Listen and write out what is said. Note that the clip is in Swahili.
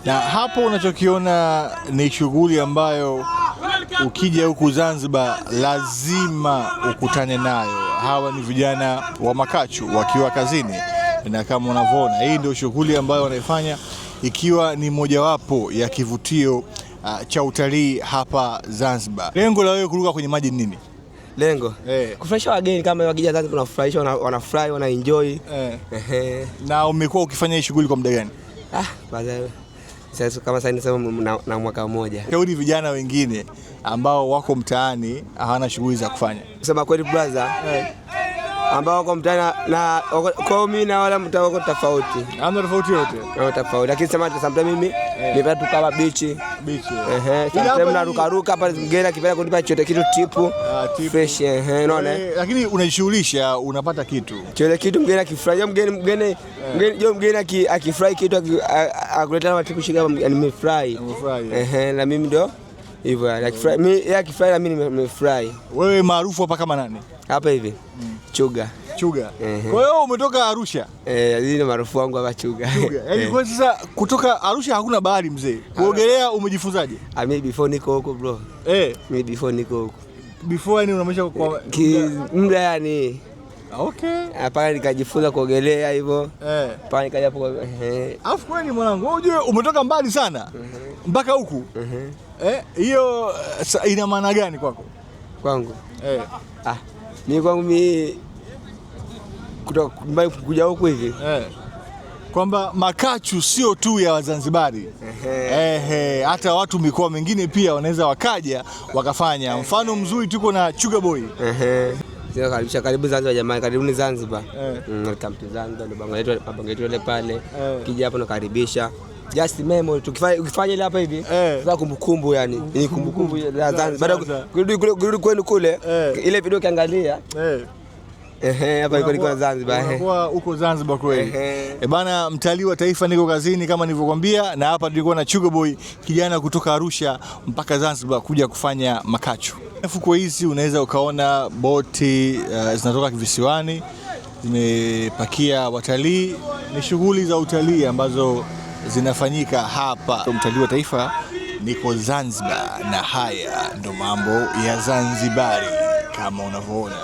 Na hapo unachokiona ni shughuli ambayo ukija huku Zanzibar lazima ukutane nayo. Hawa ni vijana wa makachu wakiwa kazini, na kama unavyoona hii ndio shughuli ambayo wanaifanya, ikiwa ni mojawapo ya kivutio cha utalii hapa Zanzibar. Lengo la wewe kuruka kwenye maji ni nini? Lengo? Kufurahisha wageni, kama wakija Zanzibar tunafurahisha, wanafurahi, wanaenjoy. Na umekuwa ukifanya hii shughuli kwa muda gani? Sasa kama sasa nisema na mwaka mmoja. Kauli vijana wengine ambao wako mtaani hawana shughuli za kufanya. Kusema kweli brother, ambao wako mtaani na kwa mimi na wala mtaa wako tofauti. Hamna tofauti yote. Hamna tofauti. Lakini sema sometimes mimi nipenda tu kama beach. Sometimes na ruka hapa mgeni akipenda kunipa chote kitu tipu fresh unaona. Lakini unajishughulisha, unapata kitu. Chote kitu mgeni akifurahia, mgeni akifurahi kitu akuletea matipu shika nimefurahi. Na mimi ndio hivyo, akifurahi mimi akifurahi na mimi nimefurahi. Wewe maarufu hapa kama nani? Hapa hivi. Chuga. Kwa hiyo umetoka Arusha? Hii ni maarufu wangu hapa Chuga. Yaani kwa sasa kutoka Arusha hakuna bahari mzee. Kuogelea umejifunzaje? Mimi before niko huko bro. Mimi before niko huko. Before ni unamaanisha kwa muda yani. Okay. Hapa nikajifunza kuogelea hivyo. Hapa nikaja hapo. Alafu kwani mwanangu, unajua umetoka mbali sana mpaka huku. Hiyo ina maana gani kwako? Kwangu? Mimi kwangu kutoka mbali kuja huku hivi. Kwamba makachu sio tu ya Wazanzibari. Hata watu mikoa mingine pia wanaweza wakaja wakafanya. Mfano mzuri tuko na Chuga Boy. Karibu Zanzibar jamani, karibuni Zanzibar. Welcome to Zanzibar, ndio bango letu ile pale. Kija hapo nakaribisha. Just memory, ukifanya ile hapa hivi za kumbukumbu, yani ni kumbukumbu ya Zanzibar. Kurudi kwenu kule, ile video kiangalia hapa iko kwa Zanzibar. Unakuwa uko Zanzibar kweli. Bana, mtalii wa taifa, niko kazini kama nilivyokuambia, na hapa tulikuwa na Chuga Boy, kijana kutoka Arusha mpaka Zanzibar kuja kufanya makachu. Fukwe hizi unaweza ukaona boti zinatoka visiwani zimepakia watalii. Ni shughuli za utalii ambazo zinafanyika hapa. Mtalii wa taifa, niko Zanzibar na haya ndo mambo ya Zanzibari kama unavyoona.